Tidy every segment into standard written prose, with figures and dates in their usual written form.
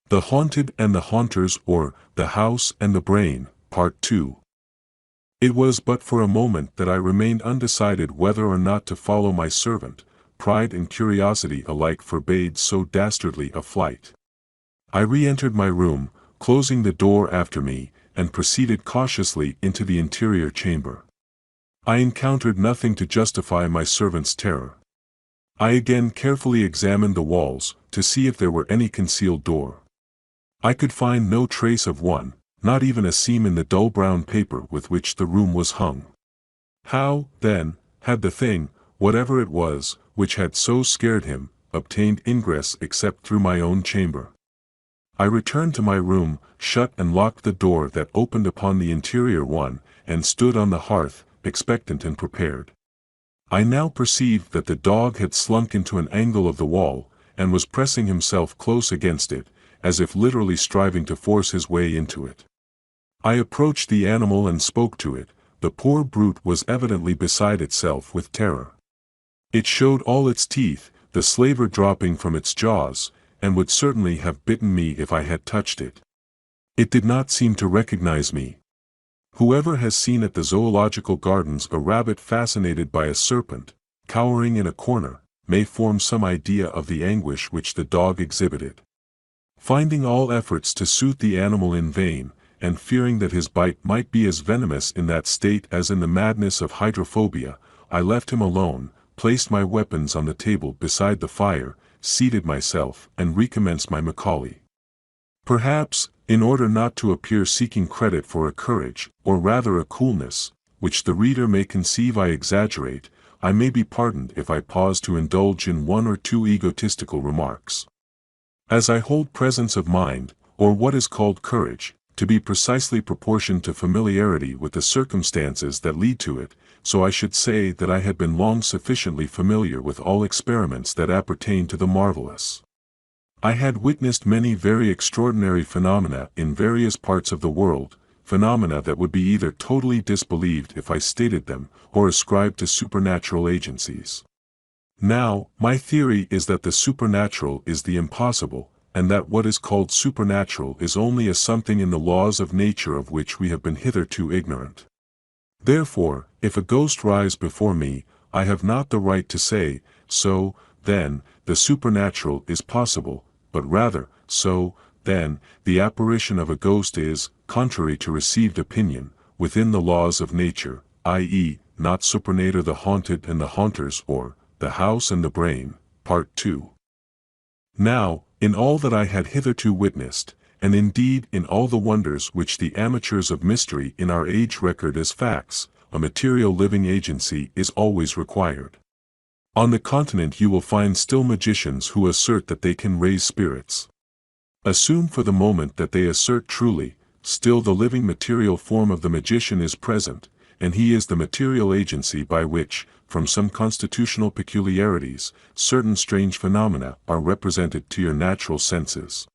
The Haunted and the Haunters, or The House and the Brain, Part 2. It was but for a moment that I remained undecided whether or not to follow my servant. Pride and curiosity alike forbade so dastardly a flight. I re-entered my room, closing the door after me, and proceeded cautiously into the interior chamber. I encountered nothing to justify my servant's terror. I again carefully examined the walls, to see if there were any concealed door. I could find no trace of one, not even a seam in the dull brown paper with which the room was hung. How, then, had the thing, whatever it was, which had so scared him, obtained ingress except through my own chamber? I returned to my room, shut and locked the door that opened upon the interior one, and stood on the hearth, expectant and prepared. I now perceived that the dog had slunk into an angle of the wall, and was pressing himself close against it, as if literally striving to force his way into it. I approached the animal and spoke to it. The poor brute was evidently beside itself with terror. It showed all its teeth, the slaver dropping from its jaws, and would certainly have bitten me if I had touched it. It did not seem to recognize me. Whoever has seen at the zoological gardens a rabbit fascinated by a serpent, cowering in a corner, may form some idea of the anguish which the dog exhibited. Finding all efforts to soothe the animal in vain, and fearing that his bite might be as venomous in that state as in the madness of hydrophobia, I left him alone, placed my weapons on the table beside the fire, seated myself, and recommenced my Macaulay. Perhaps, in order not to appear seeking credit for a courage, or rather a coolness, which the reader may conceive I exaggerate, I may be pardoned if I pause to indulge in one or two egotistical remarks. As I hold presence of mind, or what is called courage, to be precisely proportioned to familiarity with the circumstances that lead to it, so I should say that I had been long sufficiently familiar with all experiments that appertain to the marvelous. I had witnessed many very extraordinary phenomena in various parts of the world, phenomena that would be either totally disbelieved if I stated them, or ascribed to supernatural agencies. Now, my theory is that the supernatural is the impossible, and that what is called supernatural is only a something in the laws of nature of which we have been hitherto ignorant. Therefore, if a ghost rise before me, I have not the right to say, so, then, the supernatural is possible, but rather, so, then, the apparition of a ghost is, contrary to received opinion, within the laws of nature, i.e., not supernatur. The Haunted and the Haunters, or The House and the Brain, Part 2. Now, in all that I had hitherto witnessed, and indeed in all the wonders which the amateurs of mystery in our age record as facts, a material living agency is always required. On the continent you will find still magicians who assert that they can raise spirits. Assume for the moment that they assert truly, still the living material form of the magician is present, and he is the material agency by which, from some constitutional peculiarities, certain strange phenomena are represented to your natural senses.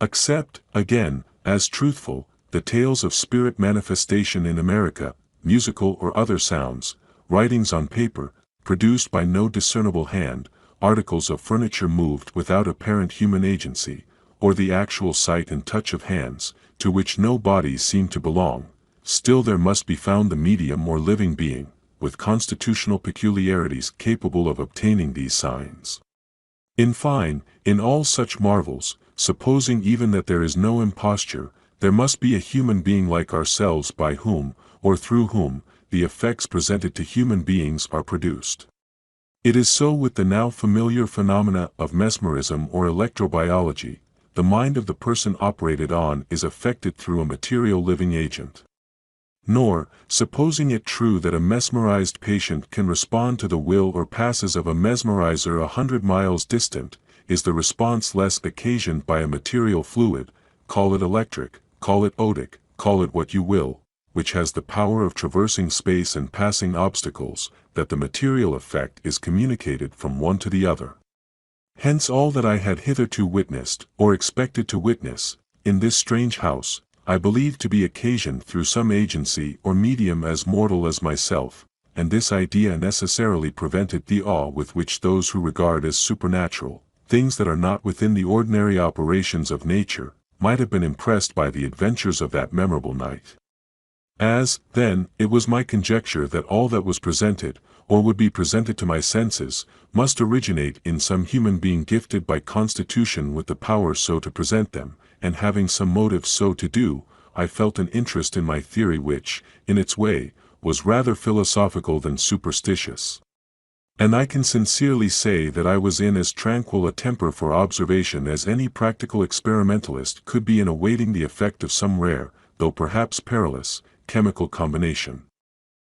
Accept, again, as truthful, the tales of spirit manifestation in America, musical or other sounds, writings on paper, produced by no discernible hand, articles of furniture moved without apparent human agency, or the actual sight and touch of hands, to which no bodies seem to belong. Still there must be found the medium or living being, with constitutional peculiarities capable of obtaining these signs. In fine, in all such marvels, supposing even that there is no imposture, there must be a human being like ourselves by whom, or through whom, the effects presented to human beings are produced. It is so with the now familiar phenomena of mesmerism or electrobiology. The mind of the person operated on is affected through a material living agent. Nor, supposing it true that a mesmerized patient can respond to the will or passes of a mesmerizer 100 miles distant, is the response less occasioned by a material fluid, call it electric, call it otic, call it what you will, which has the power of traversing space and passing obstacles, that the material effect is communicated from one to the other. Hence all that I had hitherto witnessed, or expected to witness, in this strange house, I believed to be occasioned through some agency or medium as mortal as myself, and this idea necessarily prevented the awe with which those who regard as supernatural, things that are not within the ordinary operations of nature, might have been impressed by the adventures of that memorable night. As, then, it was my conjecture that all that was presented, or would be presented to my senses, must originate in some human being gifted by constitution with the power so to present them, and having some motive so to do, I felt an interest in my theory which, in its way, was rather philosophical than superstitious. And I can sincerely say that I was in as tranquil a temper for observation as any practical experimentalist could be in awaiting the effect of some rare, though perhaps perilous, chemical combination.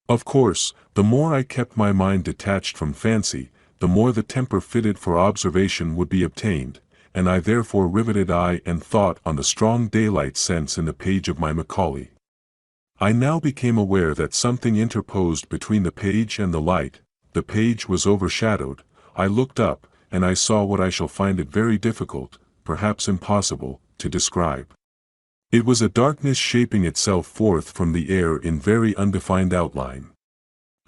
Of course, the more I kept my mind detached from fancy, the more the temper fitted for observation would be obtained, and I therefore riveted eye and thought on the strong daylight sense in the page of my Macaulay. I now became aware that something interposed between the page and the light. The page was overshadowed. I looked up, and I saw what I shall find it very difficult, perhaps impossible, to describe. It was a darkness shaping itself forth from the air in very undefined outline.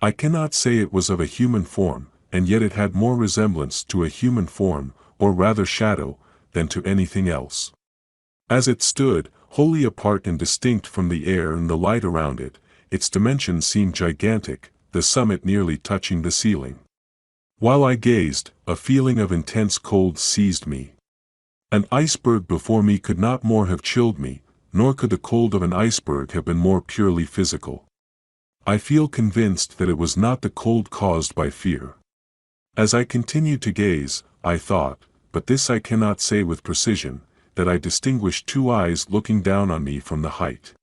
I cannot say it was of a human form, and yet it had more resemblance to a human form, or rather shadow, than to anything else. As it stood, wholly apart and distinct from the air and the light around it, its dimensions seemed gigantic, the summit nearly touching the ceiling. While I gazed, a feeling of intense cold seized me. An iceberg before me could not more have chilled me, nor could the cold of an iceberg have been more purely physical. I feel convinced that it was not the cold caused by fear. As I continued to gaze, I thought, but this I cannot say with precision, that I distinguished two eyes looking down on me from the height.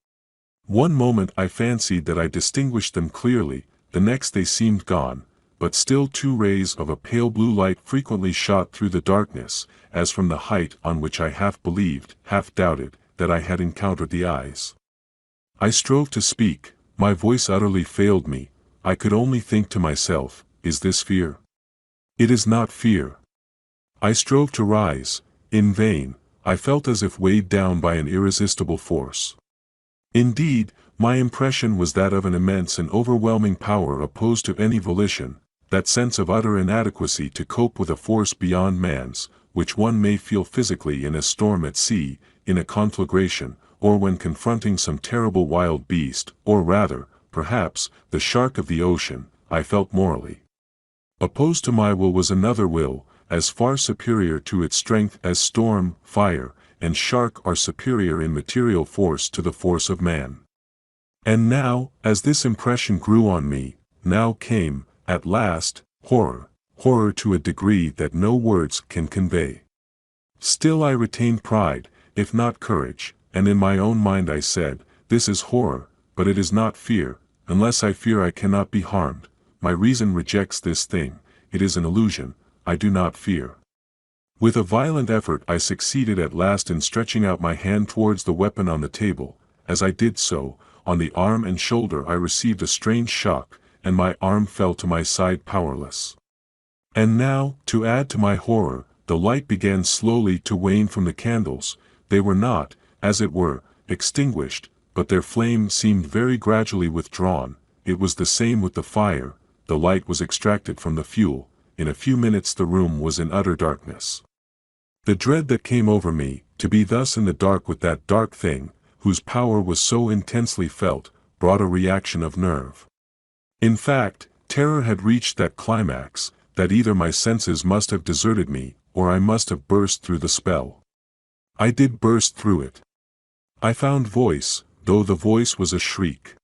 One moment I fancied that I distinguished them clearly, the next they seemed gone, but still two rays of a pale blue light frequently shot through the darkness, as from the height on which I half believed, half doubted, that I had encountered the eyes. I strove to speak, my voice utterly failed me, I could only think to myself, is this fear? It is not fear. I strove to rise, in vain, I felt as if weighed down by an irresistible force. Indeed, my impression was that of an immense and overwhelming power opposed to any volition, that sense of utter inadequacy to cope with a force beyond man's, which one may feel physically in a storm at sea, in a conflagration, or when confronting some terrible wild beast, or rather, perhaps, the shark of the ocean, I felt morally. Opposed to my will was another will, as far superior to its strength as storm, fire, and shark are superior in material force to the force of man. And now, as this impression grew on me, now came, at last, horror, horror to a degree that no words can convey. Still I retained pride, if not courage, and in my own mind I said, this is horror, but it is not fear, unless I fear I cannot be harmed, my reason rejects this thing, it is an illusion, I do not fear. With a violent effort I succeeded at last in stretching out my hand towards the weapon on the table. As I did so, on the arm and shoulder I received a strange shock, and my arm fell to my side powerless. And now, to add to my horror, the light began slowly to wane from the candles. They were not, as it were, extinguished, but their flame seemed very gradually withdrawn. It was the same with the fire, the light was extracted from the fuel. In a few minutes the room was in utter darkness. The dread that came over me, to be thus in the dark with that dark thing, whose power was so intensely felt, brought a reaction of nerve. In fact, terror had reached that climax, that either my senses must have deserted me, or I must have burst through the spell. I did burst through it. I found voice, though the voice was a shriek.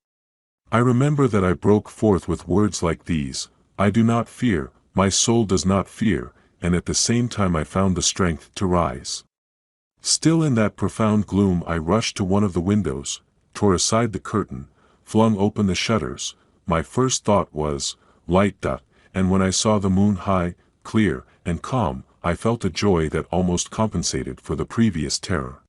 I remember that I broke forth with words like these, I do not fear, my soul does not fear, and at the same time I found the strength to rise. Still in that profound gloom I rushed to one of the windows, tore aside the curtain, flung open the shutters. My first thought was, light. And when I saw the moon high, clear, and calm, I felt a joy that almost compensated for the previous terror.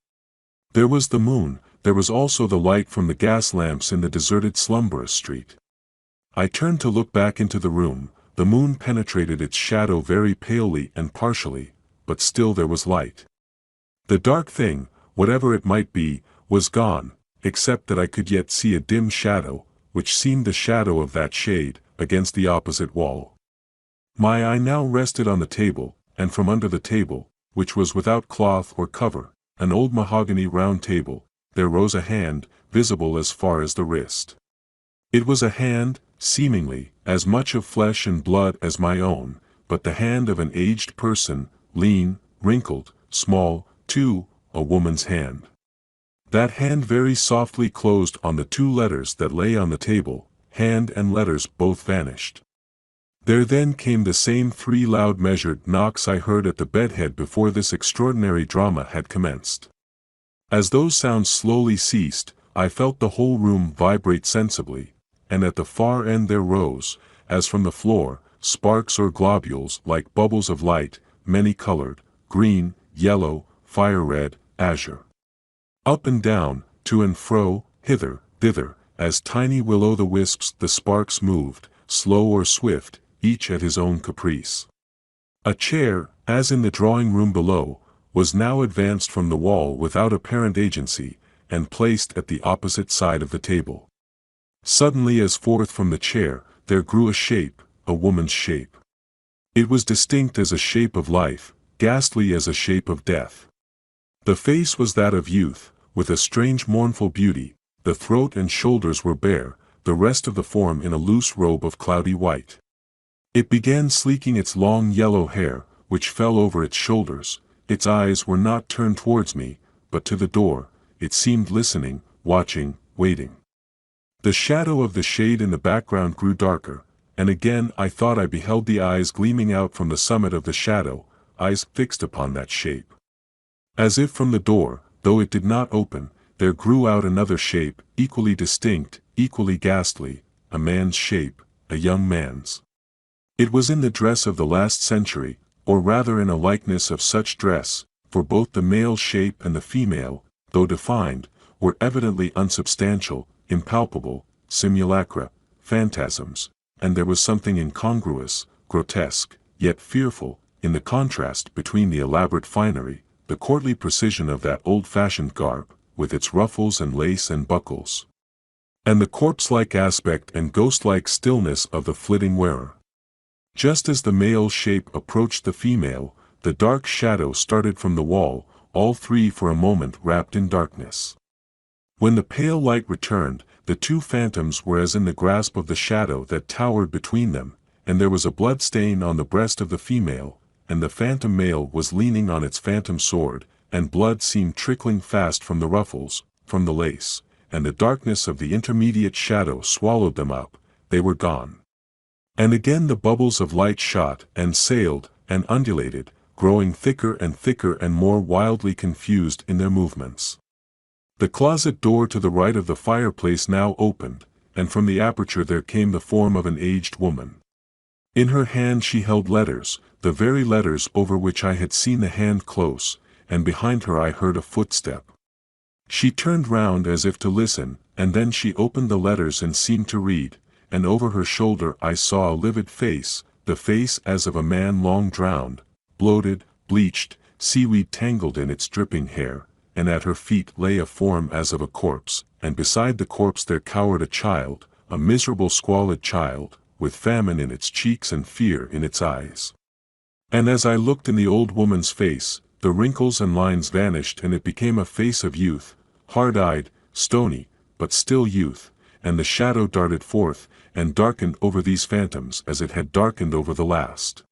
There was the moon, there was also the light from the gas lamps in the deserted slumberous street. I turned to look back into the room. The moon penetrated its shadow very palely and partially, but still there was light. The dark thing, whatever it might be, was gone, except that I could yet see a dim shadow, which seemed the shadow of that shade, against the opposite wall. My eye now rested on the table, and from under the table, which was without cloth or cover, an old mahogany round table, there rose a hand, visible as far as the wrist. It was a hand, seemingly, as much of flesh and blood as my own, but the hand of an aged person, lean, wrinkled, small, too, a woman's hand. That hand very softly closed on the 2 letters that lay on the table, hand and letters both vanished. There then came the same 3 loud measured knocks I heard at the bedhead before this extraordinary drama had commenced. As those sounds slowly ceased, I felt the whole room vibrate sensibly, and at the far end there rose, as from the floor, sparks or globules like bubbles of light, many-colored, green, yellow, fire-red, azure. Up and down, to and fro, hither, thither, as tiny will-o'-the-wisps the sparks moved, slow or swift, each at his own caprice. A chair, as in the drawing-room below, was now advanced from the wall without apparent agency, and placed at the opposite side of the table. Suddenly as forth from the chair, there grew a shape, a woman's shape. It was distinct as a shape of life, ghastly as a shape of death. The face was that of youth, with a strange mournful beauty, the throat and shoulders were bare, the rest of the form in a loose robe of cloudy white. It began sleeking its long yellow hair, which fell over its shoulders. Its eyes were not turned towards me, but to the door. It seemed listening, watching, waiting. The shadow of the shade in the background grew darker, and again I thought I beheld the eyes gleaming out from the summit of the shadow, eyes fixed upon that shape. As if from the door, though it did not open, there grew out another shape, equally distinct, equally ghastly, a man's shape, a young man's. It was in the dress of the last century, or rather in a likeness of such dress, for both the male shape and the female, though defined, were evidently unsubstantial, impalpable, simulacra, phantasms, and there was something incongruous, grotesque, yet fearful, in the contrast between the elaborate finery, the courtly precision of that old-fashioned garb, with its ruffles and lace and buckles, and the corpse-like aspect and ghost-like stillness of the flitting wearer. Just as the male shape approached the female, the dark shadow started from the wall, all 3 for a moment wrapped in darkness. When the pale light returned, the 2 phantoms were as in the grasp of the shadow that towered between them, and there was a blood stain on the breast of the female, and the phantom male was leaning on its phantom sword, and blood seemed trickling fast from the ruffles, from the lace, and the darkness of the intermediate shadow swallowed them up, they were gone. And again the bubbles of light shot, and sailed, and undulated, growing thicker and more wildly confused in their movements. The closet door to the right of the fireplace now opened, and from the aperture there came the form of an aged woman. In her hand she held letters, the very letters over which I had seen the hand close, and behind her I heard a footstep. She turned round as if to listen, and then she opened the letters and seemed to read, and over her shoulder I saw a livid face, the face as of a man long drowned, bloated, bleached, seaweed tangled in its dripping hair, and at her feet lay a form as of a corpse, and beside the corpse there cowered a child, a miserable squalid child, with famine in its cheeks and fear in its eyes. And as I looked in the old woman's face, the wrinkles and lines vanished and it became a face of youth, hard-eyed, stony, but still youth, and the shadow darted forth, and darkened over these phantoms as it had darkened over the last.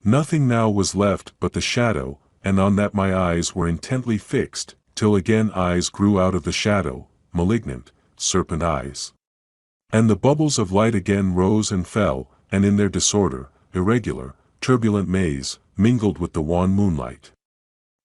Nothing now was left but the shadow, and on that my eyes were intently fixed, till again eyes grew out of the shadow, malignant, serpent eyes. And the bubbles of light again rose and fell, and in their disorder, irregular, turbulent maze, mingled with the wan moonlight.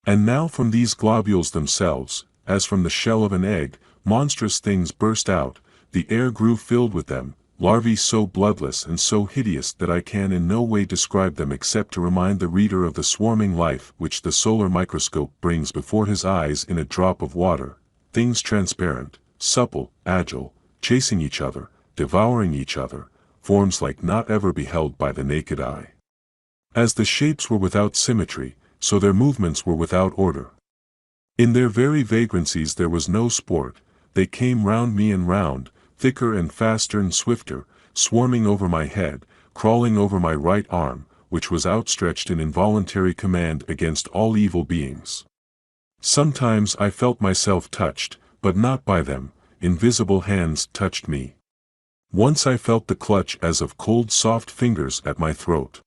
And now from these globules themselves, as from the shell of an egg, monstrous things burst out, the air grew filled with them, larvae so bloodless and so hideous that I can in no way describe them except to remind the reader of the swarming life which the solar microscope brings before his eyes in a drop of water, things transparent, supple, agile, chasing each other, devouring each other, forms like not ever beheld by the naked eye. As the shapes were without symmetry, so their movements were without order. In their very vagrancies there was no sport, they came round me and round, thicker and faster and swifter, swarming over my head, crawling over my right arm, which was outstretched in involuntary command against all evil beings. Sometimes I felt myself touched, but not by them. Invisible hands touched me. Once I felt the clutch as of cold soft fingers at my throat.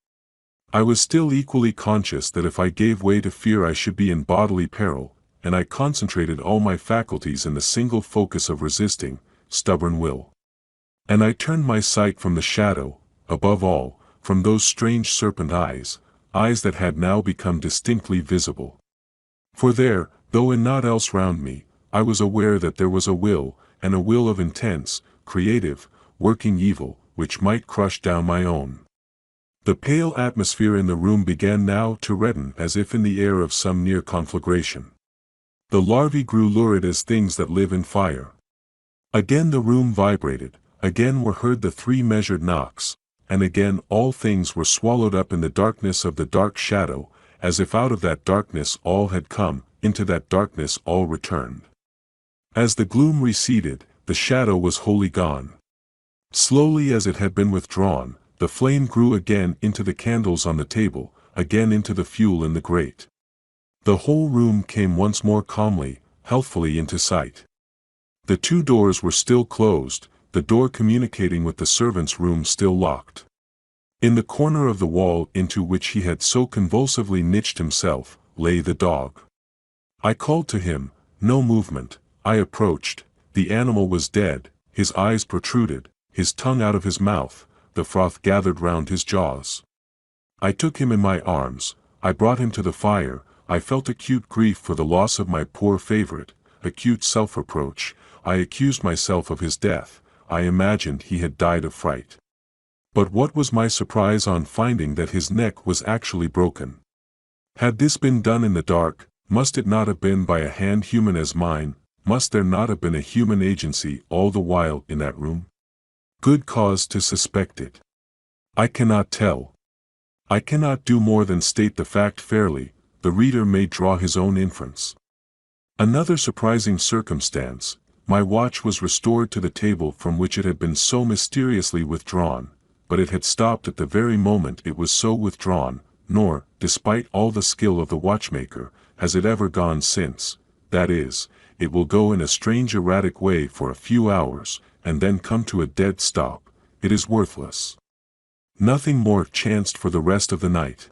I was still equally conscious that if I gave way to fear I should be in bodily peril, and I concentrated all my faculties in the single focus of resisting, stubborn will. And I turned my sight from the shadow, above all, from those strange serpent eyes, eyes that had now become distinctly visible. For there, though in naught else round me, I was aware that there was a will, and a will of intense, creative, working evil, which might crush down my own. The pale atmosphere in the room began now to redden as if in the air of some near conflagration. The larvae grew lurid as things that live in fire. Again the room vibrated, again were heard the 3 measured knocks, and again all things were swallowed up in the darkness of the dark shadow, as if out of that darkness all had come, into that darkness all returned. As the gloom receded, the shadow was wholly gone. Slowly as it had been withdrawn, the flame grew again into the candles on the table, again into the fuel in the grate. The whole room came once more calmly, healthfully into sight. The 2 doors were still closed, the door communicating with the servants' room still locked. In the corner of the wall into which he had so convulsively niched himself, lay the dog. I called to him, no movement. I approached, the animal was dead, his eyes protruded, his tongue out of his mouth, the froth gathered round his jaws. I took him in my arms, I brought him to the fire. I felt acute grief for the loss of my poor favorite, acute self-reproach. I accused myself of his death. I imagined he had died of fright. But what was my surprise on finding that his neck was actually broken? Had this been done in the dark, must it not have been by a hand human as mine? Must there not have been a human agency all the while in that room? Good cause to suspect it. I cannot tell. I cannot do more than state the fact fairly. The reader may draw his own inference. Another surprising circumstance, my watch was restored to the table from which it had been so mysteriously withdrawn, but it had stopped at the very moment it was so withdrawn, nor, despite all the skill of the watchmaker, has it ever gone since. That is, it will go in a strange erratic way for a few hours, and then come to a dead stop. It is worthless. Nothing more chanced for the rest of the night.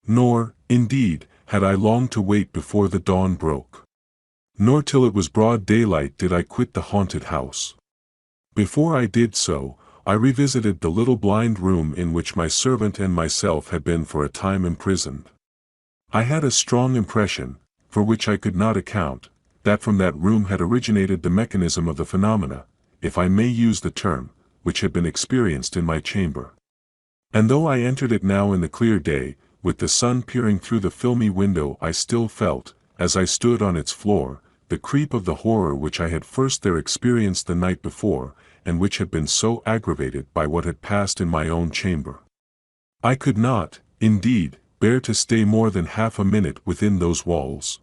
Nor, indeed, had I long to wait before the dawn broke. Nor till it was broad daylight did I quit the haunted house. Before I did so, I revisited the little blind room in which my servant and myself had been for a time imprisoned. I had a strong impression, for which I could not account, that from that room had originated the mechanism of the phenomena, if I may use the term, which had been experienced in my chamber. And though I entered it now in the clear day, with the sun peering through the filmy window, I still felt, as I stood on its floor, the creep of the horror which I had first there experienced the night before, and which had been so aggravated by what had passed in my own chamber. I could not, indeed, bear to stay more than half a minute within those walls.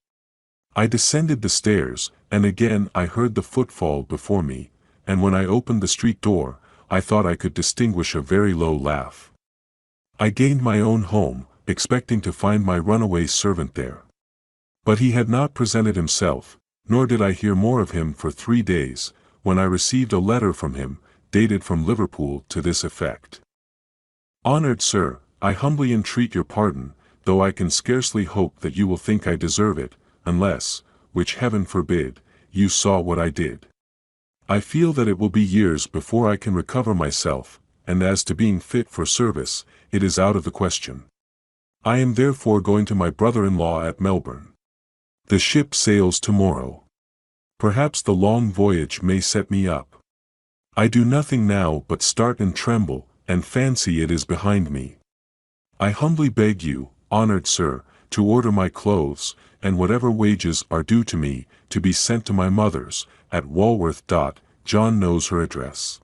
I descended the stairs, and again I heard the footfall before me, and when I opened the street door, I thought I could distinguish a very low laugh. I gained my own home, expecting to find my runaway servant there. But he had not presented himself, nor did I hear more of him for 3 days, when I received a letter from him, dated from Liverpool, to this effect. Honored Sir, I humbly entreat your pardon, though I can scarcely hope that you will think I deserve it, unless, which heaven forbid, you saw what I did. I feel that it will be years before I can recover myself, and as to being fit for service, it is out of the question. I am therefore going to my brother-in-law at Melbourne. The ship sails tomorrow. Perhaps the long voyage may set me up. I do nothing now but start and tremble, and fancy it is behind me. I humbly beg you, honored sir, to order my clothes, and whatever wages are due to me, to be sent to my mother's, at Walworth. John knows her address.